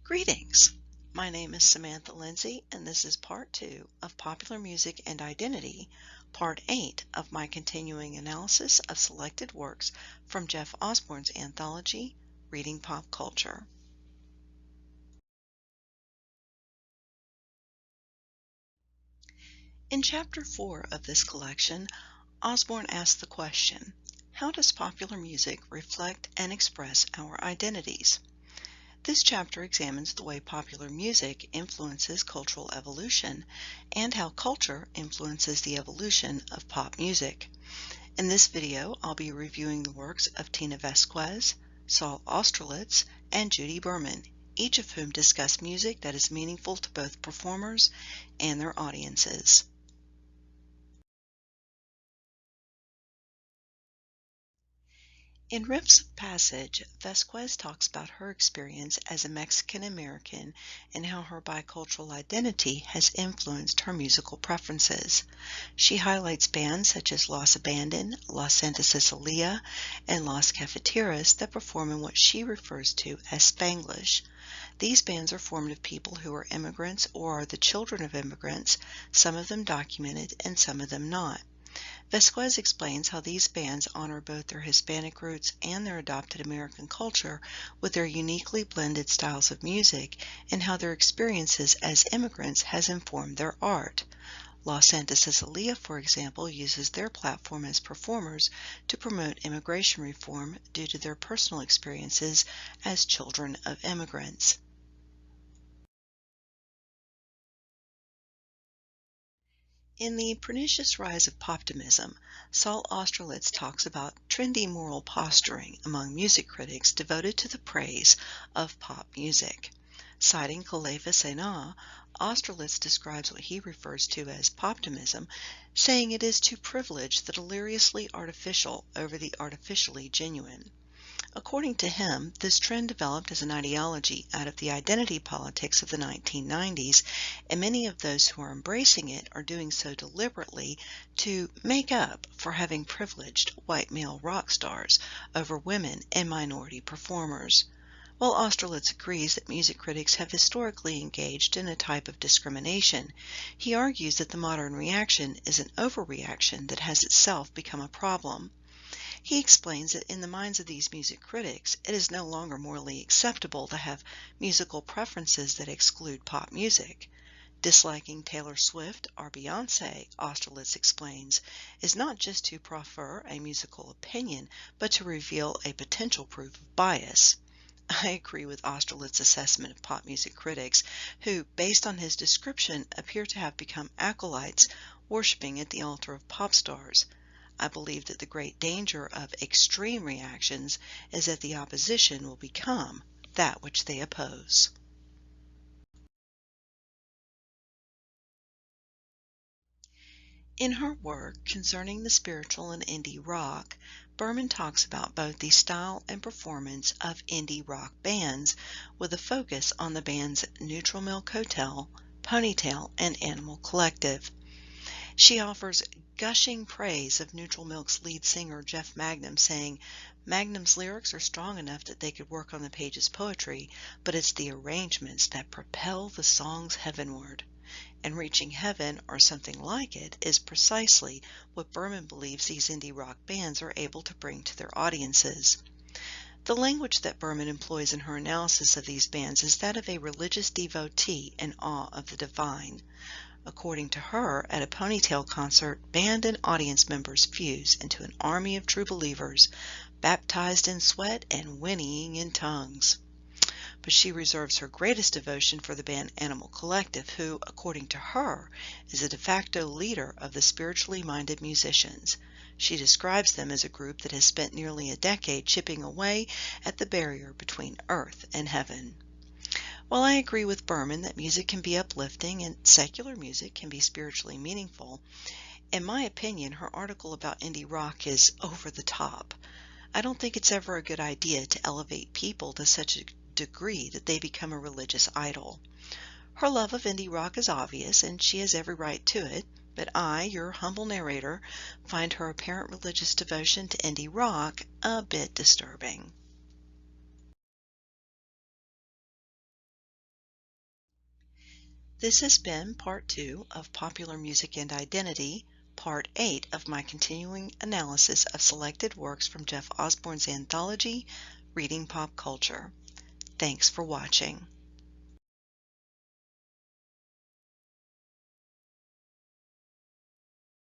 Greetings! My name is Samantha Lindsay, and this is part 2 of Popular Music and Identity, part 8 of my continuing analysis of selected works from Jeff Ousborne's anthology, Reading Pop Culture. In Chapter 4 of this collection, Ousborne asks the question, how does popular music reflect and express our identities? This chapter examines the way popular music influences cultural evolution and how culture influences the evolution of pop music. In this video, I'll be reviewing the works of Tina Vasquez, Saul Austerlitz, and Judy Berman, each of whom discuss music that is meaningful to both performers and their audiences. In Riffs of Passage, Vasquez talks about her experience as a Mexican-American and how her bicultural identity has influenced her musical preferences. She highlights bands such as Los Abandon, Los Santa Cecilia, and Los Cafeteras that perform in what she refers to as Spanglish. These bands are formed of people who are immigrants or are the children of immigrants, some of them documented and some of them not. Vasquez explains how these bands honor both their Hispanic roots and their adopted American culture with their uniquely blended styles of music and how their experiences as immigrants has informed their art. Los Santa Cecilia, for example, uses their platform as performers to promote immigration reform due to their personal experiences as children of immigrants. In The Pernicious Rise of Poptimism, Saul Austerlitz talks about trendy moral posturing among music critics devoted to the praise of pop music. Citing Khalifa Sena, Austerlitz describes what he refers to as poptimism, saying it is to privilege the deliriously artificial over the artificially genuine. According to him, this trend developed as an ideology out of the identity politics of the 1990s, and many of those who are embracing it are doing so deliberately to make up for having privileged white male rock stars over women and minority performers. While Austerlitz agrees that music critics have historically engaged in a type of discrimination, he argues that the modern reaction is an overreaction that has itself become a problem. He explains that in the minds of these music critics, it is no longer morally acceptable to have musical preferences that exclude pop music. Disliking Taylor Swift or Beyoncé, Austerlitz explains, is not just to proffer a musical opinion, but to reveal a potential proof of bias. I agree with Austerlitz's assessment of pop music critics, who, based on his description, appear to have become acolytes, worshiping at the altar of pop stars. I believe that the great danger of extreme reactions is that the opposition will become that which they oppose. In her work concerning the spiritual and indie rock, Berman talks about both the style and performance of indie rock bands, with a focus on the bands Neutral Milk Hotel, Ponytail, and Animal Collective. She offers gushing praise of Neutral Milk's lead singer Jeff Magnum, saying, "Magnum's lyrics are strong enough that they could work on the page as poetry, but it's the arrangements that propel the songs heavenward." And reaching heaven, or something like it, is precisely what Berman believes these indie rock bands are able to bring to their audiences. The language that Berman employs in her analysis of these bands is that of a religious devotee in awe of the divine. According to her, at a Ponytail concert, band and audience members fuse into an army of true believers, baptized in sweat and whinnying in tongues. But she reserves her greatest devotion for the band Animal Collective, who, according to her, is a de facto leader of the spiritually minded musicians. She describes them as a group that has spent nearly a decade chipping away at the barrier between earth and heaven. While I agree with Berman that music can be uplifting and secular music can be spiritually meaningful, in my opinion, her article about indie rock is over the top. I don't think it's ever a good idea to elevate people to such a degree that they become a religious idol. Her love of indie rock is obvious, and she has every right to it, but I, your humble narrator, find her apparent religious devotion to indie rock a bit disturbing. This has been Part 2 of Popular Music and Identity, Part 8 of my continuing analysis of selected works from Jeff Ousborne's anthology, Reading Pop Culture. Thanks for watching.